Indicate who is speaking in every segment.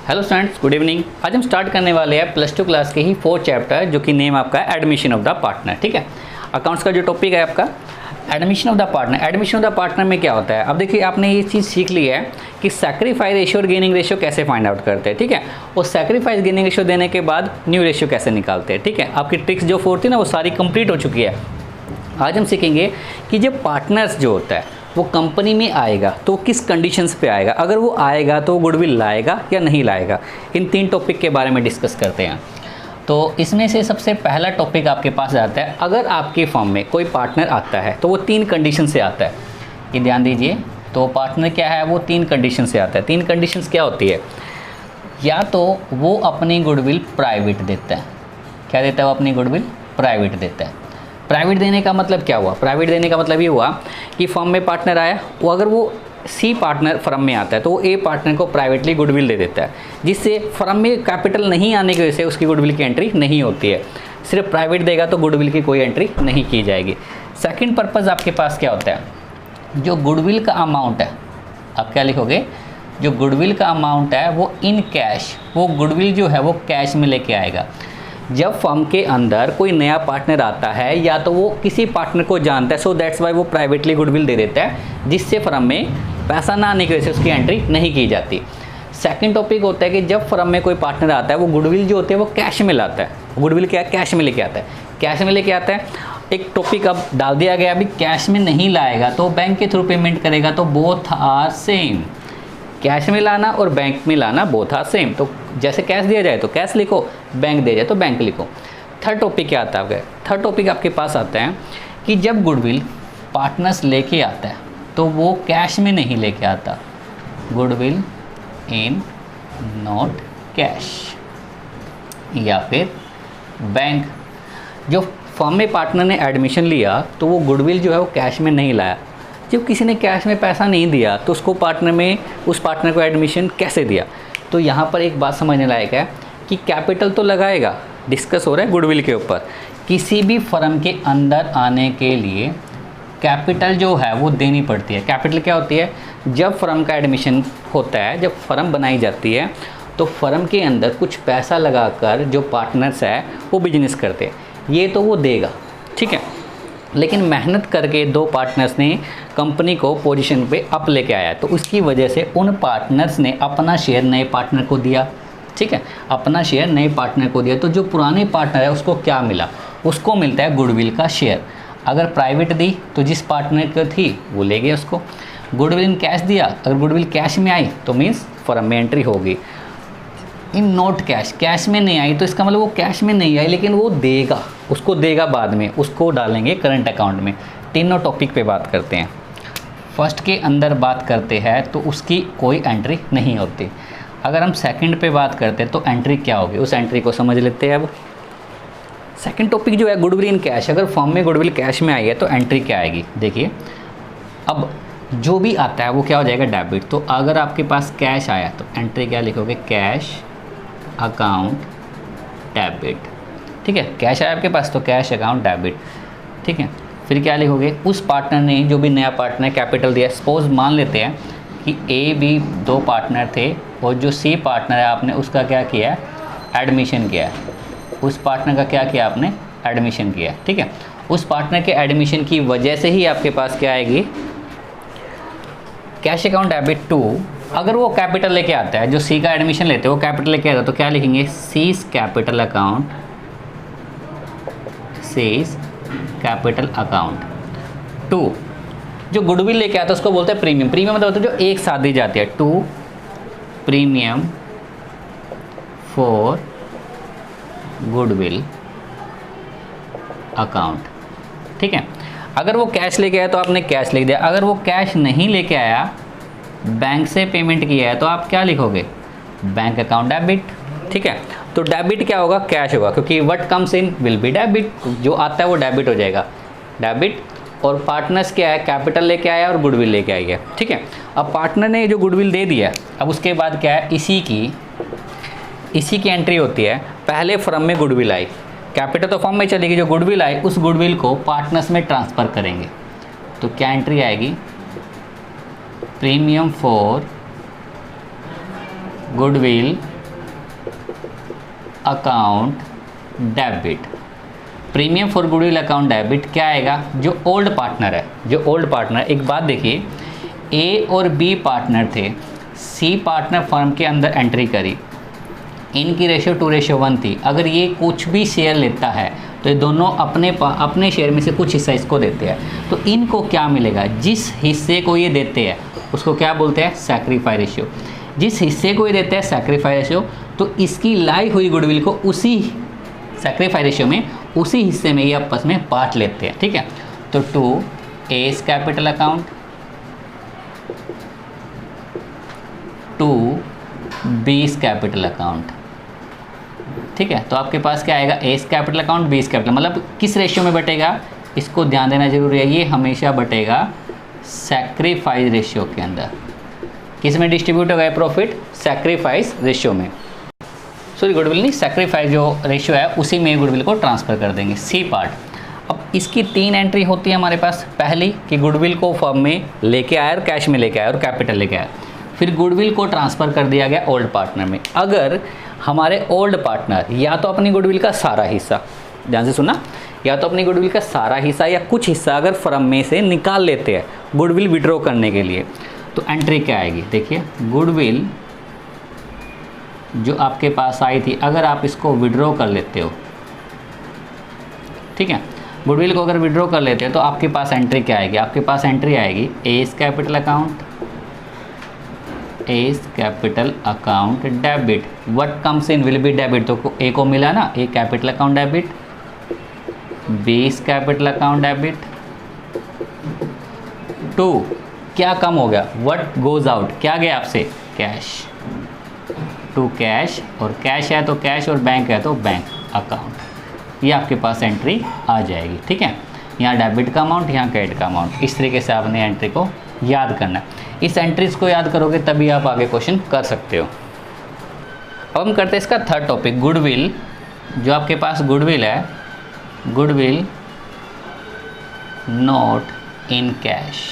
Speaker 1: Hello students, good evening. आज हम start करने वाले हैं प्लस 2 क्लास के ही 4th चैप्टर, जो कि नेम आपका है एडमिशन ऑफ द पार्टनर। ठीक है, अकाउंट्स का जो टॉपिक है आपका admission of the partner. Admission of the partner में क्या होता है, अब देखिए आपने ये चीज़ सीख ली है कि सैक्रिफाइस रेशियो और गेनिंग रेशियो कैसे फाइंड आउट करते हैं। ठीक है, और सैक्रिफाइस गेनिंग रेशियो देने के बाद न्यू रेशियो कैसे निकालते हैं। ठीक है, आपकी ट्रिक्स जो 4 थी ना वो सारी कंप्लीट हो चुकी है। आज हम सीखेंगे कि जब पार्टनर्स जो होता है वो कंपनी में आएगा तो किस कंडीशंस पे आएगा, अगर वो आएगा तो गुडविल लाएगा या नहीं लाएगा। इन 3 टॉपिक के बारे में डिस्कस करते हैं। तो इसमें से सबसे पहला टॉपिक आपके पास आता है, अगर आपके फर्म में कोई पार्टनर आता है तो वो 3 कंडीशन से आता है। ये ध्यान दीजिए, तो पार्टनर क्या है, वो 3 कंडीशन से आता है। 3 कंडीशंस क्या होती है, या तो वो अपनी गुडविल प्राइवेट देता है। क्या देता है वो, अपनी गुडविल प्राइवेट देता है। प्राइवेट देने का मतलब क्या हुआ, प्राइवेट देने का मतलब ये हुआ कि फर्म में पार्टनर आया, वो अगर वो सी पार्टनर फर्म में आता है तो वो ए पार्टनर को प्राइवेटली गुडविल दे देता है, जिससे फर्म में कैपिटल नहीं आने की वजह से उसकी गुडविल की एंट्री नहीं होती है। सिर्फ प्राइवेट देगा तो गुडविल की कोई एंट्री नहीं की जाएगी। सेकंड पर्पज़ आपके पास क्या होता है, जो गुडविल का अमाउंट है, आप क्या लिखोगे, जो गुडविल का अमाउंट है वो इन कैश, वो गुडविल जो है वो कैश में लेके आएगा। जब फर्म के अंदर कोई नया पार्टनर आता है या तो वो किसी पार्टनर को जानता है, सो दैट्स वाई वो प्राइवेटली गुडविल दे देता है, जिससे फर्म में पैसा ना आने की वजह से उसकी एंट्री नहीं की जाती। सेकंड टॉपिक होता है कि जब फर्म में कोई पार्टनर आता है वो गुडविल जो होते हैं वो कैश में लाता है। गुडविल क्या कैश में लेके आता है, कैश में लेके आता है। एक टॉपिक अब डाल दिया गया, अभी कैश में नहीं लाएगा तो बैंक के थ्रू पेमेंट करेगा, तो बोथ आर सेम। कैश में लाना और बैंक में लाना बोथ आर सेम। तो जैसे कैश दिया जाए तो कैश लिखो, बैंक दिया जाए तो बैंक लिखो। थर्ड टॉपिक क्या आता है, थर्ड टॉपिक आपके पास आता है कि जब गुडविल पार्टनर्स लेके आता है तो वो कैश में नहीं लेके आता, गुडविल इन नॉट कैश। या फिर बैंक, जो फर्म में पार्टनर ने एडमिशन लिया तो वो गुडविल जो है वो कैश में नहीं लाया। जब किसी ने कैश में पैसा नहीं दिया तो उसको पार्टनर में, उस पार्टनर को एडमिशन कैसे दिया। तो यहाँ पर एक बात समझने लायक है कि कैपिटल तो लगाएगा, डिस्कस हो रहा है गुडविल के ऊपर। किसी भी फर्म के अंदर आने के लिए कैपिटल जो है वो देनी पड़ती है। कैपिटल क्या होती है, जब फर्म का एडमिशन होता है, जब फर्म बनाई जाती है तो फर्म के अंदर कुछ पैसा लगाकर जो पार्टनर्स है वो बिजनेस करते हैं, ये तो वो देगा। ठीक है, लेकिन मेहनत करके 2 पार्टनर्स ने कंपनी को पोजीशन पे अप लेके आया, तो उसकी वजह से उन पार्टनर्स ने अपना शेयर नए पार्टनर को दिया। ठीक है, अपना शेयर नए पार्टनर को दिया, तो जो पुराने पार्टनर है उसको क्या मिला, उसको मिलता है गुडविल का शेयर। अगर प्राइवेट दी तो जिस पार्टनर को थी वो ले गए उसको। गुडविल इन कैश दिया, अगर गुडविल कैश में आई तो मीन्स फर्म में एंट्री होगी। इन नॉट कैश, कैश में नहीं आई तो इसका मतलब वो कैश में नहीं आई, लेकिन वो देगा, उसको देगा बाद में, उसको डालेंगे करंट अकाउंट में। तीनों टॉपिक पे बात करते हैं। फर्स्ट के अंदर बात करते हैं तो उसकी कोई एंट्री नहीं होती। अगर हम सेकंड पे बात करते हैं तो एंट्री क्या होगी, उस एंट्री को समझ लेते हैं। अब सेकंड टॉपिक जो है गुडविल इन कैश, अगर फर्म में गुडविल कैश में आई है तो एंट्री क्या आएगी। देखिए, अब जो भी आता है वो क्या हो जाएगा, डेबिट। तो अगर आपके पास कैश आया तो एंट्री क्या लिखोगे, कैश अकाउंट डेबिट। ठीक है, कैश आया आपके पास तो कैश अकाउंट डेबिट। ठीक है, फिर क्या लिखोगे, उस पार्टनर ने, जो भी नया पार्टनर कैपिटल दिया, सपोज मान लेते हैं कि ए बी 2 पार्टनर थे और जो सी पार्टनर है आपने उसका क्या किया, एडमिशन किया। उस पार्टनर का क्या किया आपने, एडमिशन किया। ठीक है, उस पार्टनर के एडमिशन की वजह से ही आपके पास क्या आएगी, कैश अकाउंट डेबिट टू। अगर वो कैपिटल लेके आता है, जो सी का एडमिशन लेते हैं वो कैपिटल लेके आता है, तो क्या लिखेंगे, C's capital account, C's capital account to. जो गुडविल लेके आता है उसको बोलते हैं प्रीमियम। प्रीमियम मतलब होता है जो एक साथ दी जाती है, to premium for goodwill account. ठीक है, अगर वो कैश लेके आया तो आपने कैश लिख दिया। अगर वो कैश नहीं लेके आया, बैंक से पेमेंट किया है, तो आप क्या लिखोगे, बैंक अकाउंट डेबिट। ठीक है, तो डेबिट क्या होगा, कैश होगा, क्योंकि what comes in will be debit, जो आता है वो डेबिट हो जाएगा, डेबिट। और पार्टनर्स क्या है, कैपिटल लेके आया और गुडविल लेके आई है। ठीक है, अब पार्टनर ने जो गुडविल दे दिया, अब उसके बाद क्या है, इसी की एंट्री होती है। पहले फर्म में गुडविल आई, कैपिटल तो फर्म में चलेगी, जो गुडविल आई उस गुडविल को पार्टनर्स में ट्रांसफ़र करेंगे, तो क्या एंट्री आएगी, premium for goodwill account debit. Premium for goodwill account debit क्या आएगा? जो ओल्ड पार्टनर है, जो ओल्ड पार्टनर, एक बात देखिए, ए और बी पार्टनर थे, सी पार्टनर फर्म के अंदर एंट्री करी, इनकी रेशियो 2:1 थी। अगर ये कुछ भी शेयर लेता है तो ये दोनों अपने शेयर में से कुछ हिस्सा इसको देते हैं, तो इनको क्या मिलेगा? जिस हिस्से को ये देते हैं उसको क्या बोलते हैं? Sacrifice ratio. जिस हिस्से को ये देते हैं सैक्रिफाई रेशियो, तो इसकी लाई हुई गुडविल को उसी सैक्रिफाई रेशियो में, उसी हिस्से में ये आपस में बांट लेते हैं, ठीक है। तो 2 S capital account, 2 B's capital account, ठीक है। तो आपके पास क्या आएगा? एस कैपिटल अकाउंट, बीस कैपिटल, मतलब किस रेशियो में बटेगा? इसको ध्यान देना जरूरी है, ये हमेशा बटेगा सैक्रिफाइस रेशियो के अंदर। किस में डिस्ट्रीब्यूट होगा प्रॉफिट? सैक्रिफाइस रेशियो में, सॉरी गुडविल नहीं, सैक्रिफाइस जो रेशियो है उसी में गुडविल को ट्रांसफ़र कर देंगे। सी पार्ट, अब इसकी 3 एंट्री होती है हमारे पास। पहली कि गुडविल को फर्म में लेके आया और कैश में लेके आया और कैपिटल लेके आया, फिर गुडविल को ट्रांसफ़र कर दिया गया ओल्ड पार्टनर में। अगर हमारे ओल्ड पार्टनर या तो अपनी गुडविल का सारा हिस्सा, ध्यान से सुना, या तो अपनी गुडविल का सारा हिस्सा या कुछ हिस्सा अगर फर्म में से निकाल लेते हैं गुडविल विड्रॉ करने के लिए, तो एंट्री क्या आएगी? देखिए, गुडविल जो आपके पास आई थी, अगर आप इसको विड्रॉ कर लेते हो, ठीक है, गुडविल को अगर विड्रॉ कर लेते हो तो आपके पास एंट्री क्या आएगी? आपके पास एंट्री आएगी A's capital account, A's capital account debit. What comes in will be debit, तो ए को मिला ना, A capital account debit, B's capital account debit, 2 क्या कम हो गया? व्हाट गोज आउट, क्या गया आपसे? कैश, 2 कैश, और कैश है तो कैश और बैंक है तो बैंक अकाउंट। ये आपके पास एंट्री आ जाएगी, ठीक है। यहाँ डेबिट का अमाउंट, यहाँ क्रेडिट का अमाउंट, इस तरीके से आपने एंट्री को याद करना है। इस एंट्रीज को याद करोगे तभी आप आगे क्वेश्चन कर सकते हो। अब हम करते हैं इसका थर्ड टॉपिक, गुडविल। जो आपके पास गुडविल है, गुडविल नॉट इन कैश।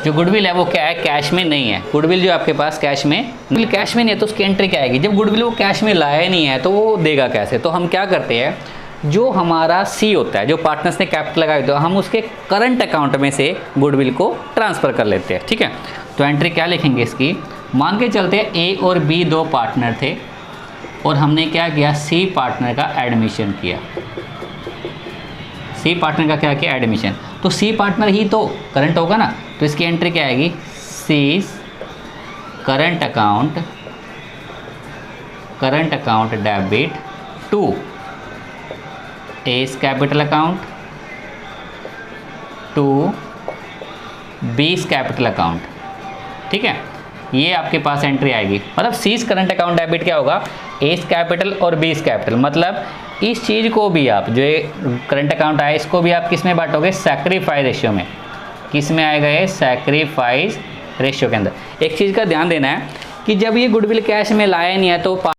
Speaker 1: जो गुडविल है वो क्या है? कैश में नहीं है। गुडविल जो आपके पास कैश में नहीं है तो उसकी एंट्री क्या आएगी? जब गुडविल वो कैश में लाया नहीं है तो वो देगा कैसे? तो हम क्या करते हैं, जो हमारा सी होता है, जो पार्टनर्स ने कैपिटल लगाई तो हम उसके करंट अकाउंट में से गुडविल को ट्रांसफ़र कर लेते हैं, ठीक है। तो एंट्री क्या लिखेंगे इसकी? मान के चलते हैं ए और बी 2 पार्टनर थे और हमने क्या किया? सी पार्टनर का एडमिशन किया। सी पार्टनर का क्या किया? एडमिशन। तो सी पार्टनर ही तो करंट होगा ना, तो इसकी एंट्री क्या आएगी? C's current account debit 2 S capital account, 2 B's capital account, ठीक है। ये आपके पास एंट्री आएगी। मतलब सीज करंट अकाउंट डेबिट क्या होगा? एस कैपिटल और बीस कैपिटल। मतलब इस चीज़ को भी आप, जो ये करंट अकाउंट आया, इसको भी आप किस में बांटोगे? सैक्रिफाइस रेशियो में। किस में आएगा ये? सैक्रिफाइस रेशियो के अंदर। एक चीज़ का ध्यान देना है कि जब ये गुडविल कैश में लाया नहीं है तो